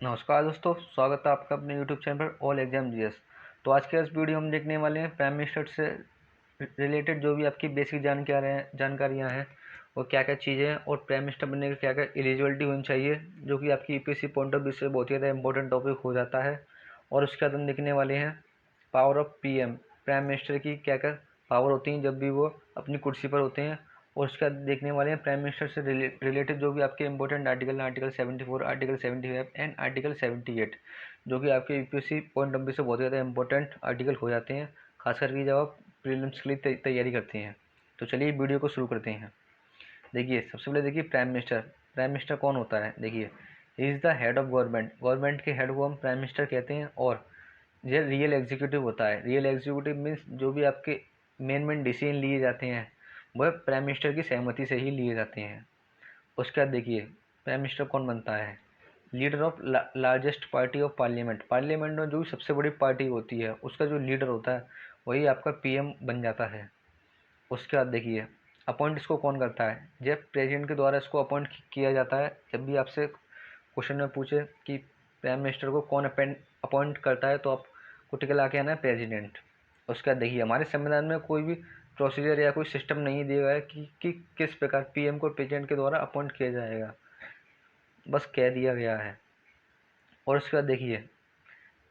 नमस्कार दोस्तों, स्वागत है आपका अपने यूट्यूब चैनल पर ऑल एग्जाम जीएस। तो आज के इस वीडियो हम देखने वाले हैं प्राइम मिनिस्टर से रिलेटेड जो भी आपकी बेसिक जानकारियाँ हैं और क्या क्या चीज़ें हैं और प्राइम मिनिस्टर बनने की क्या क्या एलिजिबिलिटी होनी चाहिए, जो कि आपकी यूपीएससी पॉइंट ऑफ व्यू से बहुत ही ज़्यादा इंपॉर्टेंट टॉपिक हो जाता है। और उसके बाद हम देखने वाले हैं power of PM, prime minister की क्या क्या पावर होती हैं जब भी वो अपनी कुर्सी पर होते हैं। और उसके बाद देखने वाले हैं प्राइम मिनिस्टर से रिलेटेड जो भी आपके important article, article 74, article 75 and article 78, जो कि आपके यूपीएससी पॉइंट ऑफ व्यू से बहुत ज़्यादा इंपॉर्टेंट आर्टिकल हो जाते हैं, खास करके जब आप प्रीलिम्स के लिए तैयारी करते हैं। तो चलिए वीडियो को शुरू करते हैं। देखिए, सबसे पहले देखिए प्राइम मिनिस्टर कौन होता है। देखिए, ही is the head of government, government के हेड को हम प्राइम मिनिस्टर कहते हैं। और ये रियल एग्जीक्यूटिव होता है। रियल एग्जीक्यूटिव मीन्स जो भी आपके मेन डिसीजन लिए जाते हैं वह प्राइम मिनिस्टर की सहमति से ही लिए जाते हैं। उसके बाद देखिए, प्राइम मिनिस्टर कौन बनता है। Leader of largest party of parliament, parliament में जो भी सबसे बड़ी पार्टी होती है उसका जो लीडर होता है वही आपका पीएम बन जाता है। उसके बाद देखिए, अपॉइंट इसको कौन करता है। जब प्रेसिडेंट के द्वारा इसको अपॉइंट किया जाता है। जब भी आपसे क्वेश्चन में पूछे कि प्राइम मिनिस्टर को कौन अपॉइंट करता है तो आपको टिक ला के आना है प्रेसिडेंट। उसके बाद देखिए, हमारे संविधान में कोई भी प्रोसीजर या कोई सिस्टम नहीं दिया गया है कि किस प्रकार पीएम को प्रेसिडेंट के द्वारा अपॉइंट किया जाएगा, बस कह दिया गया है। और उसके बाद देखिए,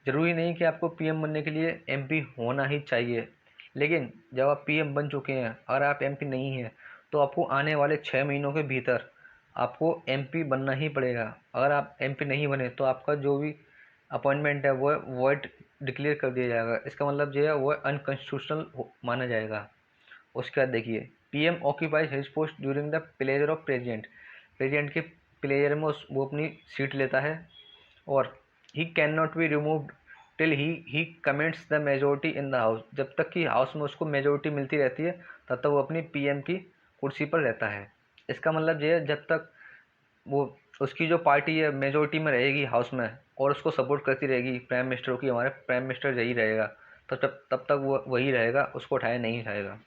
ज़रूरी नहीं कि आपको पीएम बनने के लिए एमपी होना ही चाहिए, लेकिन जब आप पीएम बन चुके हैं और आप एमपी नहीं हैं तो आपको आने वाले 6 महीनों के भीतर आपको एमपी बनना ही पड़ेगा। अगर आप एमपी नहीं बने तो आपका जो भी अपॉइंटमेंट है वो वॉइड डिक्लेयर कर दिया जाएगा। इसका मतलब जो है वो अनकॉन्स्टिट्यूशनल माना जाएगा। उसके बाद देखिए, PM occupies his post during the pleasure of president, president के प्लेजर में वो अपनी सीट लेता है। और he can not be removed till he comments the majority in the house, जब तक कि हाउस में उसको मेजोरिटी मिलती रहती है तब तक वो अपनी पीएम की कुर्सी पर रहता है। इसका मतलब ये है, जब तक वो उसकी जो पार्टी है मेजोरिटी में रहेगी हाउस में और उसको सपोर्ट करती रहेगी प्राइम मिनिस्टर की, हमारे प्राइम मिनिस्टर यही रहेगा, तो तब तक वो वही रहेगा, उसको उठाया नहीं जाएगा।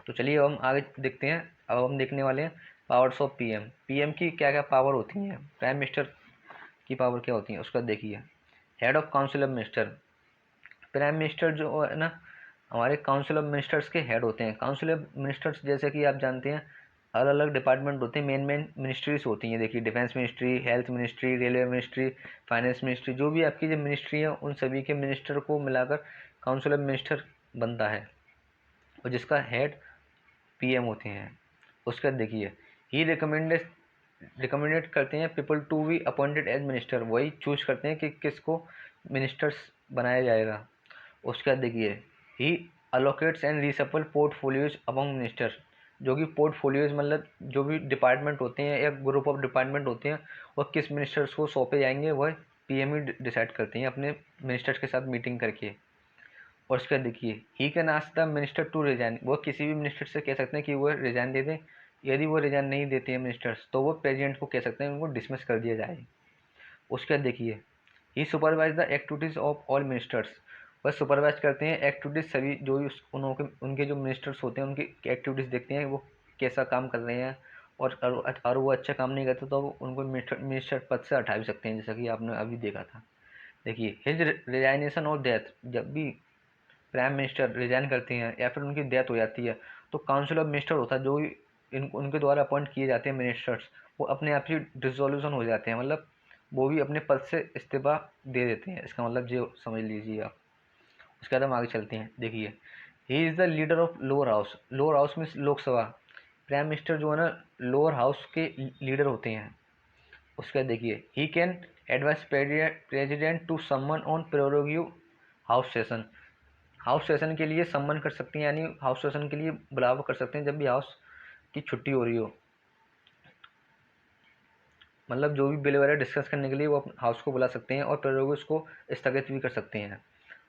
तो चलिए अब हम आगे देखते हैं। अब हम देखने वाले हैं पावर्स ऑफ पीएम, पीएम की क्या क्या पावर होती हैं, प्राइम मिनिस्टर की पावर क्या होती है। उसका देखिए, head of council of minister, prime minister जो है ना हमारे काउंसिल ऑफ मिनिस्टर्स के हेड होते हैं। काउंसिल ऑफ मिनिस्टर्स जैसे कि आप जानते हैं अलग अलग डिपार्टमेंट होते हैं, मेन मिनिस्ट्रीज होती हैं। देखिए, defence ministry, health ministry, railway ministry, finance ministry, जो भी आपकी जो मिनिस्ट्री है उन सभी के मिनिस्टर को मिलाकर काउंसिल ऑफ मिनिस्टर बनता है और जिसका हेड पीएम होते हैं। उसके बाद देखिए, ही रिकमेंडेड करते हैं people to be appointed as minister, वही चूज करते हैं कि किसको मिनिस्टर्स बनाया जाएगा। उसके बाद देखिए, ही अलोकेट्स एंड रीसफल पोर्टफोलियोज अमंग मिनिस्टर, जो कि पोर्टफोलियोज मतलब जो भी डिपार्टमेंट होते हैं या ग्रुप ऑफ डिपार्टमेंट होते हैं वह किस मिनिस्टर्स को सौंपे जाएंगे वह पीएम ही डिसाइड करते हैं अपने मिनिस्टर्स के साथ मीटिंग करके। और उसके बाद देखिए, he can ask the minister to resign, वो किसी भी मिनिस्टर से कह सकते हैं कि वो रिजाइन दे दें। यदि वो रिजाइन नहीं देते हैं मिनिस्टर्स तो वो प्रेसिडेंट को कह सकते हैं उनको डिसमिस कर दिया जाए। उसके बाद देखिए, he supervise the activities of all ministers, वह सुपरवाइज करते हैं एक्टिविटीज़ सभी जो भी उनके जो मिनिस्टर्स होते हैं उनकी एक्टिविटीज़ देखते हैं वो कैसा काम कर रहे हैं। और वो अच्छा काम नहीं करते तो उनको मिनिस्टर पद से हटा भी सकते हैं, जैसा कि आपने अभी देखा था। देखिए, हिज रिजाइनेशन और डेथ, जब भी प्राइम मिनिस्टर रिजाइन करते हैं या फिर उनकी डेथ हो जाती है तो काउंसिल ऑफ मिनिस्टर होता है जो उनके द्वारा अपॉइंट किए जाते हैं मिनिस्टर्स, वो अपने आप ही डिसोल्यूशन हो जाते हैं, मतलब वो भी अपने पद से इस्तीफा दे देते हैं। इसका मतलब जो समझ लीजिए आप। उसके बाद हम आगे चलते हैं। देखिए, ही is the leader of lower house, lower house means Lok Sabha. Prime minister जो है ना लोअर हाउस के लीडर होते हैं। उसके बाद देखिए, he can advise president to summon on prerogative house session, house session के लिए सम्मन कर सकते हैं, यानी हाउस सेशन के लिए बुलावा कर सकते हैं जब भी हाउस की छुट्टी हो रही हो, मतलब जो भी बिल वगैरह डिस्कस करने के लिए वो हाउस को बुला सकते हैं और प्रेरोगेटिव्स को स्थगित भी कर सकते हैं।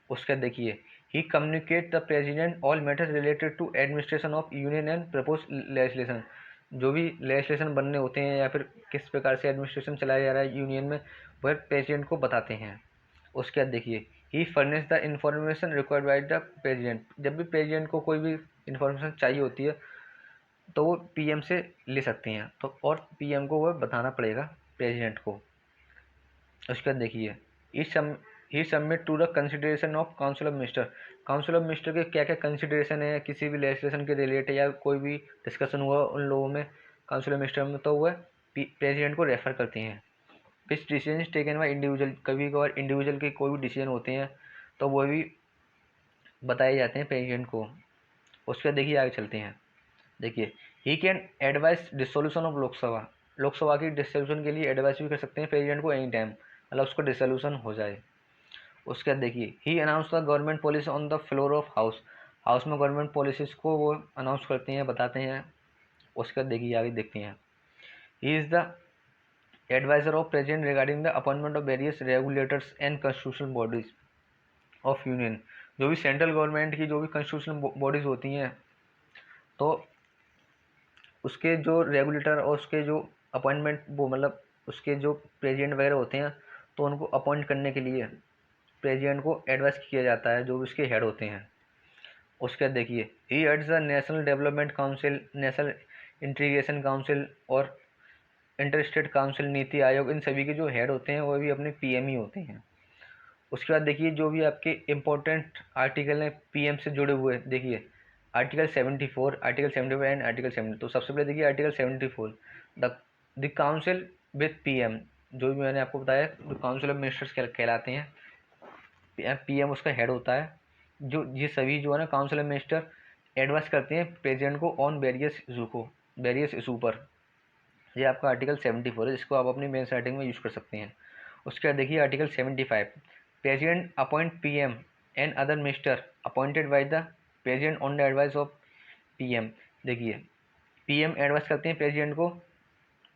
उसके बाद देखिए, he communicate the president all matters related to administration of union and propose legislation, जो भी लेजिस्लेशन बनने होते हैं या फिर किस प्रकार से एडमिनिस्ट्रेशन चलाया जा रहा है यूनियन में वह प्रेसिडेंट को बताते हैं। उसके बाद देखिए, he furnish the information required by the president, जब भी प्रेसिडेंट को कोई भी इंफॉर्मेशन चाहिए होती है तो वो पीएम से ले सकते हैं, तो और पीएम को वह बताना पड़ेगा प्रेसिडेंट को। उसके बाद देखिए he submit to the consideration of council of minister. Council of minister के क्या क्या कंसिडरेशन है किसी भी लेजिस्लेशन के रिलेटेड या कोई भी डिस्कशन हुआ उन लोगों में काउंसिल ऑफ मिनिस्टर में, तो वह प्रेसिडेंट को रेफर करती हैं। विच डिसीजन टेकन बाई इंडिविजुअल, कभी कभार इंडिविजुअल के कोई भी डिसीजन होते हैं तो वो भी बताए जाते हैं प्रेसिडेंट को। उसके बाद देखिए आगे चलते हैं। देखिए he can advice dissolution of Lok Sabha, Lok Sabha की डिसोल्यूशन के लिए एडवाइस भी कर सकते हैं प्रेसिडेंट को एनी टाइम, मतलब उसको डिसोल्यूशन हो जाए। उसके बाद देखिए he announce the government policy on the floor of house, house में गवर्नमेंट पॉलिसीज़ को वो अनाउंस करते हैं, बताते हैं। उसके बाद देखिए आगे देखते हैं। He is the adviser of president regarding the appointment of various regulators and constitutional bodies of union, जो भी सेंट्रल गवर्नमेंट की जो भी कॉन्स्टिट्यूशनल बॉडीज़ होती हैं तो उसके जो रेगुलेटर और उसके जो अपॉइंटमेंट वो मतलब उसके जो प्रेसिडेंट वगैरह होते हैं तो उनको अपॉइंट करने के लिए प्रेसिडेंट को एडवाइस किया जाता है, जो भी उसके हेड होते हैं। उसके बाद देखिए he heads the national development council, national integration council और inter state council, NITI Aayog, इन सभी के जो हेड होते हैं वो भी अपने पीएम ही होते हैं। उसके बाद देखिए जो भी आपके इम्पोर्टेंट आर्टिकल हैं पीएम से जुड़े हुए, देखिए आर्टिकल 74, आर्टिकल 75 एंड आर्टिकल 70। तो सबसे पहले देखिए article 74, the council with PM, जो भी मैंने आपको बताया जो काउंसिल ऑफ मिनिस्टर्स कहलाते हैं, पीएम उसका हेड होता है। जो ये सभी जो है ना काउंसिल ऑफ मिनिस्टर एडवाइस करते हैं प्रेसिडेंट को ऑन वेरियस इशू को, वेरियस इशू पर। ये आपका आर्टिकल 74 है, जिसको आप अपनी मेंस राइटिंग में यूज कर सकते हैं। उसके बाद देखिए article 75, president appoint PM and other minister appointed by the president on the advice of PM. देखिए पीएम एडवाइस करते हैं प्रेसिडेंट को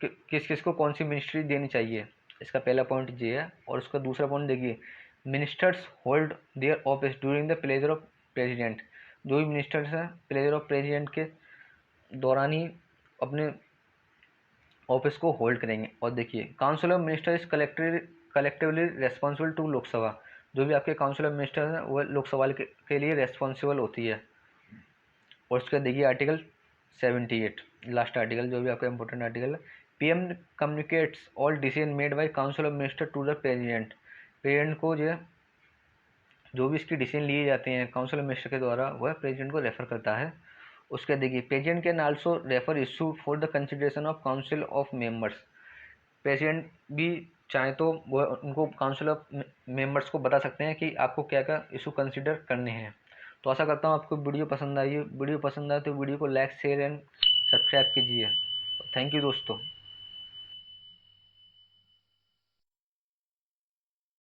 किस किस को कौन सी मिनिस्ट्री देनी चाहिए, इसका पहला पॉइंट ये है। और उसका दूसरा पॉइंट देखिए ministers hold their office during the pleasure of president, जो भी मिनिस्टर्स हैं प्लेजर ऑफ प्रेसिडेंट के दौरान ही अपने ऑफिस को होल्ड करेंगे। और देखिए council of minister is collectively responsible to Lok Sabha, जो भी आपके काउंसिल ऑफ मिनिस्टर हैं वो लोकसभा के लिए रेस्पॉन्सिबल होती है। और उसका देखिए आर्टिकल 78, लास्ट आर्टिकल जो भी आपका इंपॉर्टेंट आर्टिकल है, PM communicates all decision made by council of minister to the president, president को जो भी इसकी डिसीजन लिए जाते हैं काउंसिल ऑफ मिनिस्टर के द्वारा वह प्रेसिडेंट को रेफर करता है। उसके देखिए president can also refer issue for the consideration of council of members, president भी चाहे तो वह उनको काउंसिल ऑफ मेंबर्स को बता सकते हैं कि आपको क्या क्या इशू कंसिडर करने हैं। तो आशा करता हूँ आपको वीडियो पसंद आई है। वीडियो पसंद आए तो वीडियो को लाइक शेयर एंड सब्सक्राइब कीजिए। थैंक यू दोस्तों।